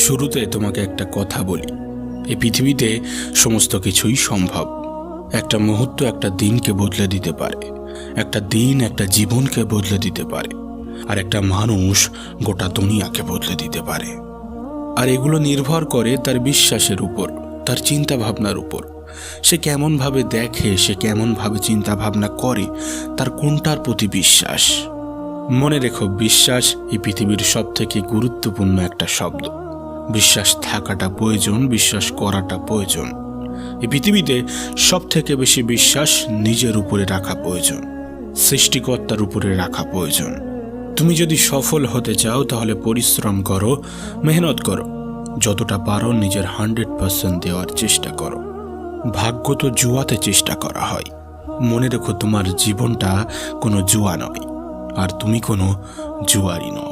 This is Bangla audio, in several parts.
শুরুতে তোমাকে একটা কথা বলি, এই পৃথিবীতে সমস্ত কিছুই সম্ভব। একটা মুহূর্ত একটা দিনকে বদলে দিতে পারে, একটা দিন একটা জীবনকে বদলে দিতে পারে, আর একটা মানুষ গোটা দুনিয়াকে বদলে দিতে পারে। আর এগুলো নির্ভর করে তার বিশ্বাসের উপর, তার চিন্তা ভাবনার উপর। সে কেমনভাবে দেখে, সে কেমনভাবে চিন্তা ভাবনা করে, তার কোনটার প্রতি বিশ্বাস। মনে রেখো, বিশ্বাস এই পৃথিবীর সবথেকে গুরুত্বপূর্ণ একটা শব্দ। বিশ্বাস থাকাটা প্রয়োজন, বিশ্বাস করাটা প্রয়োজন। এই পৃথিবীতে সবথেকে বেশি বিশ্বাস নিজের উপরে রাখা প্রয়োজন, সৃষ্টিকর্তার উপরে রাখা প্রয়োজন। তুমি যদি সফল হতে চাও তাহলে পরিশ্রম করো, মেহনত করো, যতটা পারো নিজের 100% দেওয়ার চেষ্টা করো। ভাগ্য তো জুয়াতে চেষ্টা করা হয়। মনে রেখো, তোমার জীবনটা কোনো জুয়া নয়, আর তুমি কোনো জুয়ারি নও।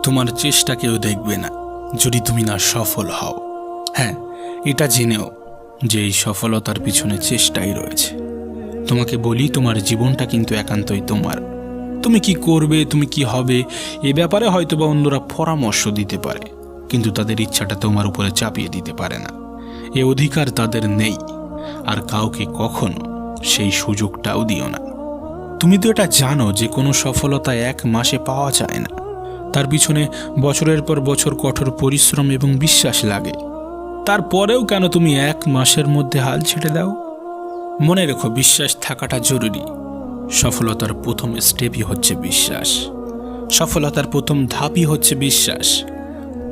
তোমার চেষ্টা কেউ দেখবে না যদি তুমি না সফল হও। হ্যাঁ, এটা জেনেও যে এই সফলতার পিছনে চেষ্টাই রয়েছে। তোমাকে বলি, তোমার জীবনটা কিন্তু একান্তই তোমার। তুমি কি করবে, তুমি কি হবে, এ ব্যাপারে হয়তোবা অন্যরা পরামর্শ দিতে পারে, কিন্তু তাদের ইচ্ছাটা তোমার উপরে চাপিয়ে দিতে পারে না। এ অধিকার তাদের নেই, আর কাউকে কখনো সেই সুযোগটাও দিও না। তুমি তো এটা জানো যে কোনো সফলতা এক মাসে পাওয়া যায় না, তার পিছনে বছরের পর বছর কঠোর পরিশ্রম এবং বিশ্বাস লাগে। তারপরেও কেন তুমি এক মাসের মধ্যে হাল ছেড়ে দাও? মনে রেখো, বিশ্বাস থাকাটা জরুরি। সফলতার প্রথম স্টেপই হচ্ছে বিশ্বাস, সফলতার প্রথম ধাপই হচ্ছে বিশ্বাস।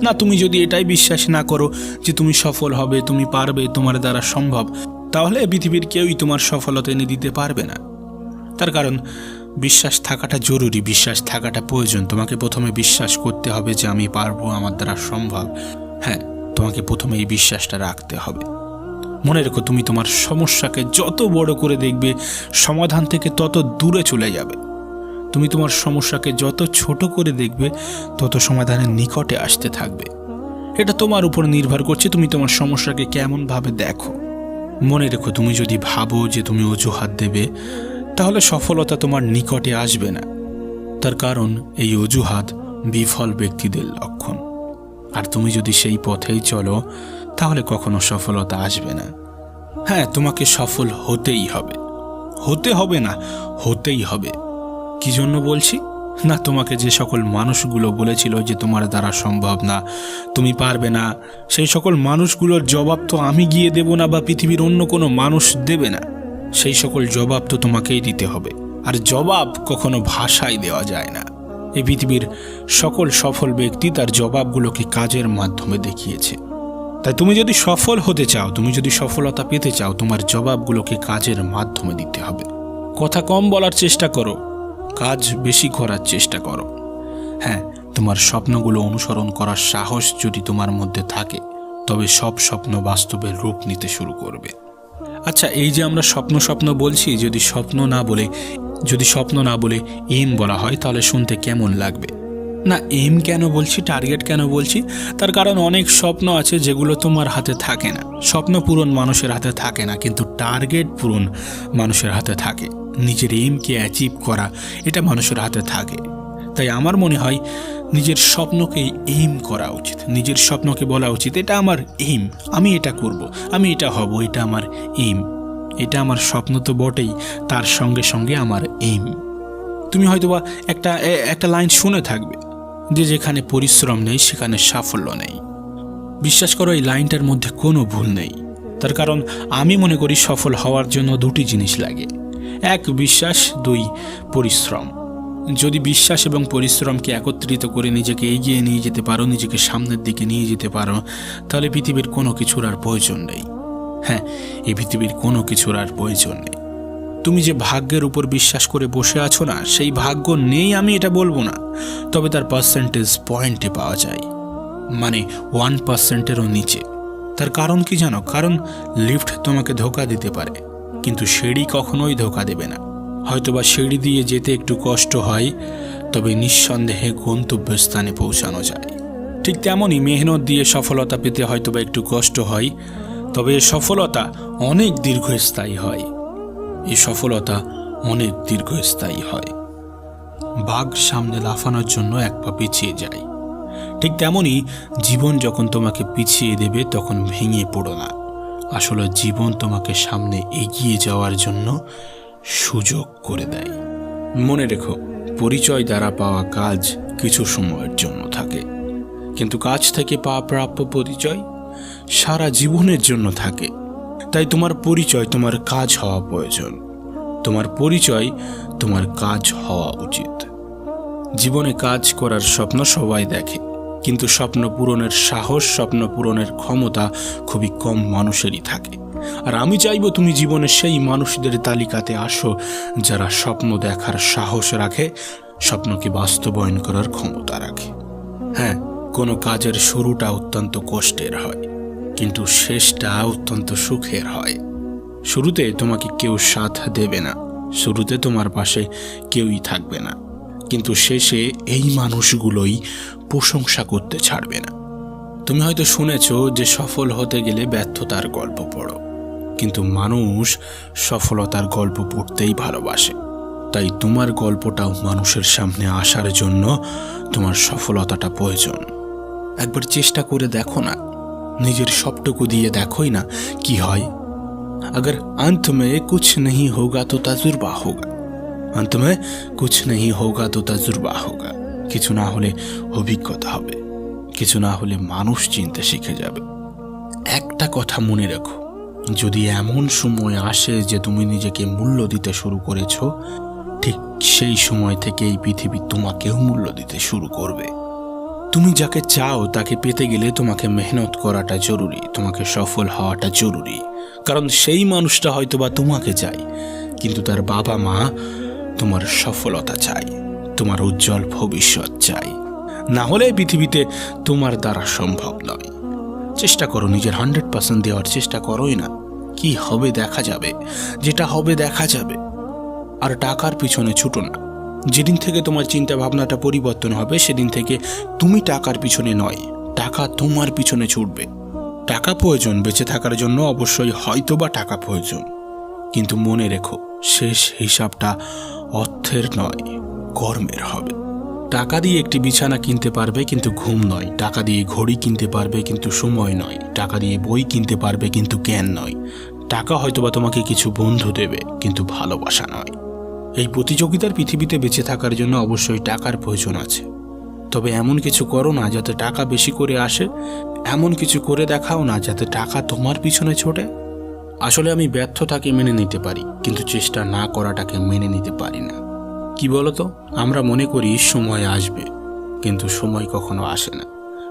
না, তুমি যদি এটাই বিশ্বাস না করো যে তুমি সফল হবে, তুমি পারবে, তোমার দ্বারা সম্ভব, তাহলে পৃথিবীর কেউই তোমার সফলতা এনে দিতে পারবে না। তার কারণ বিশ্বাস থাকাটা জরুরি, বিশ্বাস থাকাটা প্রয়োজন। তোমাকে প্রথমে বিশ্বাস করতে হবে যে আমি পারবো, আমার দ্বারা সম্ভব। হ্যাঁ, তোমাকে প্রথমে এই বিশ্বাসটা রাখতে হবে। মনে রেখো, তুমি তোমার সমস্যাকে যত বড় করে দেখবে, সমাধান থেকে তত দূরে চলে যাবে। তুমি তোমার সমস্যাকে যত ছোট করে দেখবে, তত সমাধানের নিকটে আসতে থাকবে। এটা তোমার উপর নির্ভর করছে তুমি তোমার সমস্যাকে কেমনভাবে দেখো। মনে রেখো, তুমি যদি ভাবো যে তুমি অজুহাত দেবে, তাহলে সফলতা তোমার নিকটে আসবে না। তার কারণ এই অজুহাত বিফল ব্যক্তিদের লক্ষণ। আর তুমি যদি সেই পথেই চলো, তাহলে কখনো সফলতা আসবে না। হ্যাঁ, তোমাকে সফল হতেই হবে, হতে হবে না, হতেই হবে। কি জন্য বলছি না, তোমাকে যে সকল মানুষগুলো বলেছিল যে তোমার দ্বারা সম্ভব না, তুমি পারবে না, সেই সকল মানুষগুলোর জবাব তো আমি গিয়ে দেব না, বা পৃথিবীর অন্য কোনো মানুষ দেবে না। সেই সকল জবাব তো তোমাকেই দিতে হবে। আর জবাব কখনো ভাষায় দেওয়া যায় না। এই পৃথিবীর সকল সফল ব্যক্তি তার জবাবগুলোকে কাজের মাধ্যমে দেখিয়েছে। তাই তুমি যদি সফল হতে চাও, তুমি যদি সফলতা পেতে চাও, তোমার জবাবগুলোকে কাজের মাধ্যমে দিতে হবে। কথা কম বলার চেষ্টা করো, কাজ বেশি করার চেষ্টা করো। হ্যাঁ, তোমার স্বপ্নগুলো অনুসরণ করার সাহস যদি তোমার মধ্যে থাকে, তবে সব স্বপ্ন বাস্তবের রূপ নিতে শুরু করবে। আচ্ছা, এই যে আমরা স্বপ্ন বলছি, যদি স্বপ্ন না বলে এম বলা হয়, তাহলে শুনতে কেমন লাগবে? না, এম কেন বলছি, টার্গেট কেন বলছি? তার কারণ অনেক স্বপ্ন আছে যেগুলো তোমার হাতে থাকে না। স্বপ্ন পূরণ মানুষের হাতে থাকে না, কিন্তু টার্গেট পূরণ মানুষের হাতে থাকে। নিজের এমকে অ্যাচিভ করা, এটা মানুষের হাতে থাকে। তাই আমার মনে হয় নিজের স্বপ্নকে এম করা উচিত, নিজের স্বপ্নকে বলা উচিত এটা আমার এম, আমি এটা করব, আমি এটা হব, এটা আমার এম। এটা আমার স্বপ্ন তো বটেই, তার সঙ্গে সঙ্গে আমার এম। তুমি হয়তোবা একটা লাইন শুনে থাকবে যে যেখানে পরিশ্রম নেই সেখানে সাফল্য নেই। বিশ্বাস করো, এই লাইনটার মধ্যে কোনো ভুল নেই। তার কারণ আমি মনে করি সফল হওয়ার জন্য দুটি জিনিস লাগে, এক বিশ্বাস, দুই পরিশ্রম। যদি বিশ্বাস এবং পরিশ্রমকে একত্রিত করে নিজেকে এগিয়ে নিয়ে যেতে পারো, নিজেকে সামনের দিকে নিয়ে যেতে পারো, তাহলে পৃথিবীর কোনো কিছুর আর প্রয়োজন নেই। হ্যাঁ, এই পৃথিবীর কোনো কিছুর আর প্রয়োজন নেই। তুমি যে ভাগ্যের উপর বিশ্বাস করে বসে আছো না, সেই ভাগ্য নেই আমি এটা বলবো না, তবে তার পার্সেন্টেজ পয়েন্টে পাওয়া যায়, মানে 1%-এরও নিচে। তার কারণ কি জানো? কারণ লিফট তোমাকে ধোঁকা দিতে পারে, কিন্তু সিঁড়ি কখনোই ধোঁকা দেবে না। হয়তোবা সিঁড়ি দিয়ে যেতে একটু কষ্ট হয়, তবে নিঃসন্দেহে গন্তব্যস্থানে পৌঁছানো যায়। ঠিক তেমনই মেহনত দিয়ে সফলতা পেতে হয়তোবা একটু কষ্ট হয়, তবে সফলতা অনেক দীর্ঘস্থায়ী হয়। এই সফলতা অনেক দীর্ঘস্থায়ী হয়। বাঘ সামনে লাফানোর জন্য এক পা পিছিয়ে যায়, ঠিক তেমনই জীবন যখন তোমাকে পিছিয়ে দেবে তখন ভেঙে পড়ো না। আসলে জীবন তোমাকে সামনে এগিয়ে যাওয়ার জন্য সুযোগ করে দেয়। মনে রেখো, পরিচয় দ্বারা পাওয়া কাজ কিছু সময়ের জন্য থাকে, কিন্তু কাজ থেকে পাওয়া প্রাপ্য পরিচয় সারা জীবনের জন্য থাকে। তাই তোমার পরিচয় তোমার কাজ হওয়া প্রয়োজন, তোমার পরিচয় তোমার কাজ হওয়া উচিত। জীবনে কাজ করার স্বপ্ন সবাই দেখে, কিন্তু স্বপ্ন পূরণের সাহস, স্বপ্ন পূরণের ক্ষমতা খুবই কম মানুষেরই থাকে। আর আমি চাইবো তুমি জীবনে সেই মানুষদের তালিকাতে আসো যারা স্বপ্ন দেখার সাহস রাখে, স্বপ্নকে বাস্তবায়ন করার ক্ষমতা রাখে। হ্যাঁ, কোনো কাজের শুরুটা অত্যন্ত কষ্টের হয়, কিন্তু শেষটা অত্যন্ত সুখের হয়। শুরুতে তোমাকে কেউ সাথ দেবে না, শুরুতে তোমার পাশে কেউই থাকবে না, কিন্তু শেষে এই মানুষগুলোই প্রশংসা করতে ছাড়বে না। তুমি হয়তো শুনেছ যে সফল হতে গেলে ব্যর্থতার গল্প পড়ো, কিন্তু মানুষ সফলতার গল্প পড়তেই ভালোবাসে। তাই তোমার গল্পটাও মানুষের সামনে আসার জন্য তোমার সফলতাটা প্রয়োজন। একবার চেষ্টা করে দেখো না, নিজের সবটুকু দিয়ে দেখোই না কি হয়। अगर अंत में कुछ नहीं होगा तो तजुर्बा होगा, अंत में कुछ नहीं होगा तो तजुर्बा होगा। কিছু না হলে অভিজ্ঞতা হবে, কিছু না হলে মানুষ চিনতে শিখে যাবে। একটা কথা মনে রাখো, যদি এমন সময় আসে যে তুমি নিজেকে মূল্য দিতে শুরু করেছো, ঠিক সেই সময় থেকে এই পৃথিবী তোমাকেও মূল্য দিতে শুরু করবে। তুমি যাকে চাও তাকে পেতে গেলে তোমাকে মেহনত করাটা জরুরি, তোমাকে সফল হওয়াটা জরুরি। কারণ সেই মানুষটা হয়তোবা তোমাকে চায়, কিন্তু তার বাবা মা তোমার সফলতা চায়, তোমার উজ্জ্বল ভবিষ্যৎ চাই। না হলে পৃথিবীতে তোমার দ্বারা সম্ভব নয়। চেষ্টা করো, নিজের 100% দেওয়ার চেষ্টা করোই না। কি হবে দেখা যাবে, যেটা হবে দেখা যাবে। আর টাকার পিছনে ছুটো না। যেদিন থেকে তোমার চিন্তা ভাবনাটা পরিবর্তন হবে, সেদিন থেকে তুমি টাকার পিছনে নয়, টাকা তোমার পিছনে ছুটবে। টাকা প্রয়োজন বেঁচে থাকার জন্য, অবশ্যই হয়তোবা টাকা প্রয়োজন, কিন্তু মনে রেখো শেষ হিসাবটা অর্থের নয়, কর্মের হবে। টাকা দিয়ে একটি বিছানা কিনতে পারবে কিন্তু ঘুম নয়, টাকা দিয়ে ঘড়ি কিনতে পারবে কিন্তু সময় নয়, টাকা দিয়ে বই কিনতে পারবে কিন্তু জ্ঞান নয়। টাকা হয়তোবা তোমাকে কিছু বন্ধু দেবে কিন্তু ভালোবাসা নয়। এই প্রতিযোগিতার পৃথিবীতে বেঁচে থাকার জন্য অবশ্যই টাকার প্রয়োজন আছে, তবে এমন কিছু করো না যাতে টাকা বেশি করে আসে, এমন কিছু করে দেখাও না যাতে টাকা তোমার পিছনে ছোটে। আসলে আমি ব্যর্থতাকে মেনে নিতে পারি, কিন্তু চেষ্টা না করাটাকে মেনে নিতে পারি না। কি বলতো, আমরা মনে করি সময় আসবে, কিন্তু সময় কখনো আসে না।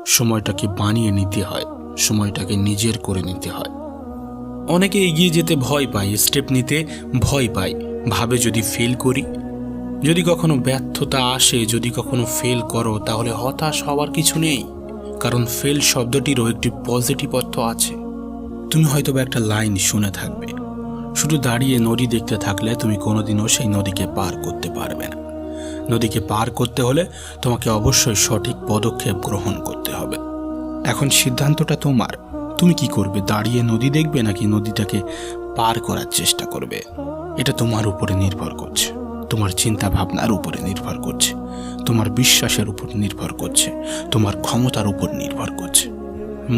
সময়টাকে বানিয়ে নিতে হয়, সময়টাকে নিজের করে নিতে হয়। অনেকে এগিয়ে যেতে ভয় পায়, স্টেপ নিতে ভয় পায়, ভাবে যদি ফেল করি। যদি কখনো ব্যর্থতা আসে, যদি কখনো ফেল করো, তাহলে হতাশ হওয়ার কিছু নেই, কারণ ফেল শব্দটিরও একটি পজিটিভ অর্থ আছে। তুমি হয়তো একটা লাইন শুনে থাকবে, শুধু দাঁড়িয়ে নদী দেখতে থাকলে তুমি কোনোদিনও সেই নদীকে পার করতে পারবে না। নদীকে পার করতে হলে তোমাকে অবশ্যই সঠিক পদক্ষেপ গ্রহণ করতে হবে। এখন সিদ্ধান্তটা তোমার, তুমি কি করবে? দাঁড়িয়ে নদী দেখবে নাকি নদীটাকে পার করার চেষ্টা করবে? এটা তোমার উপরে নির্ভর করছে, তোমার চিন্তা ভাবনার উপরে নির্ভর করছে, তোমার বিশ্বাসের উপর নির্ভর করছে, তোমার ক্ষমতার উপর নির্ভর করছে।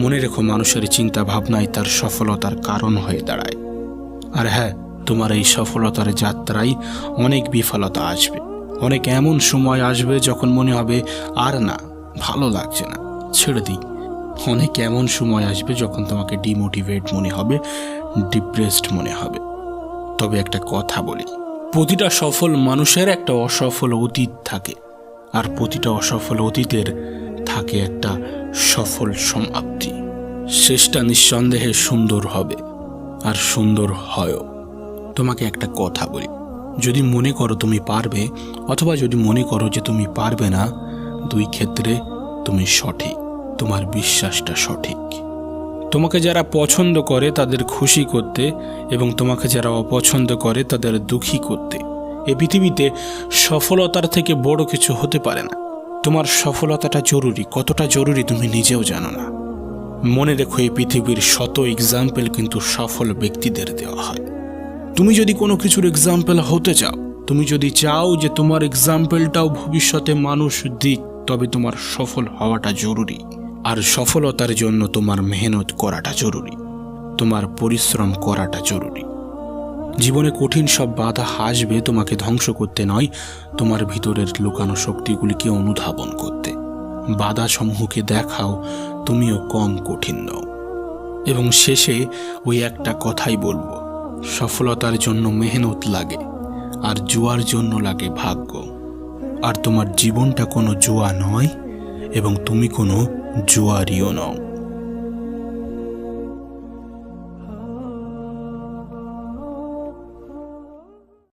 মনে রেখো, মানুষের চিন্তা ভাবনাই তার সফলতার কারণ হয়ে দাঁড়ায়। আর হ্যাঁ, তোমার এই সফলতার যাত্রায় অনেক বিফলতা আসবে, অনেক এমন সময় আসবে যখন মনে হবে আর না, ভালো লাগছে না, ছেড়ে দিই। অনেক এমন সময় আসবে যখন তোমাকে ডিমোটিভেট মনে হবে, ডিপ্রেসড মনে হবে। তবে একটা কথা বলি, প্রতিটা সফল মানুষের একটা অসফল অতীত থাকে, আর প্রতিটা অসফল অতীতের থাকে একটা সফল সমাপ্তি। শেষটা নিঃসন্দেহে সুন্দর হবে, আর সুন্দর হয়ও। তোমাকে একটা কথা বলি, যদি মনে করো তুমি পারবে, অথবা যদি মনে করো যে তুমি পারবে না, দুই ক্ষেত্রে তুমি সঠিক, তোমার বিশ্বাসটা সঠিক। তোমাকে যারা পছন্দ করে তাদের খুশি করতে, এবং তোমাকে যারা অপছন্দ করে তাদের দুঃখী করতে, এই পৃথিবীতে সফলতার থেকে বড় কিছু হতে পারে না। তোমার সফলতাটা জরুরি, কতটা জরুরি তুমি নিজেও জানো না। মনে রেখো, এই পৃথিবীর শত এক্সাম্পল কিন্তু সফল ব্যক্তিদের দেওয়া হয়। তুমি যদি কোনো কিছুর এক্সাম্পল হতে চাও, তুমি যদি চাও যে তোমার এক্সাম্পলটাও ভবিষ্যতে মানুষ দিক, তবে তোমার সফল হওয়াটা জরুরি। আর সফলতার জন্য তোমার মেহনত করাটা জরুরি, তোমার পরিশ্রম করাটা জরুরি। জীবনে কঠিন সব বাধা আসবে তোমাকে ধ্বংস করতে নয়, তোমার ভিতরের লুকানো শক্তিগুলিকে অনুধাবন করতে। বাধা সমূহকে দেখাও তুমিও কম কঠিন নও। এবং শেষে ওই একটা কথাই বলবো, সফলতার জন্য মেহনত লাগে, আর জুয়ার জন্য লাগে ভাগ্য। আর তোমার জীবনটা কোনো জুয়া নয়, এবং তুমি কোনো জুয়ারিও নও।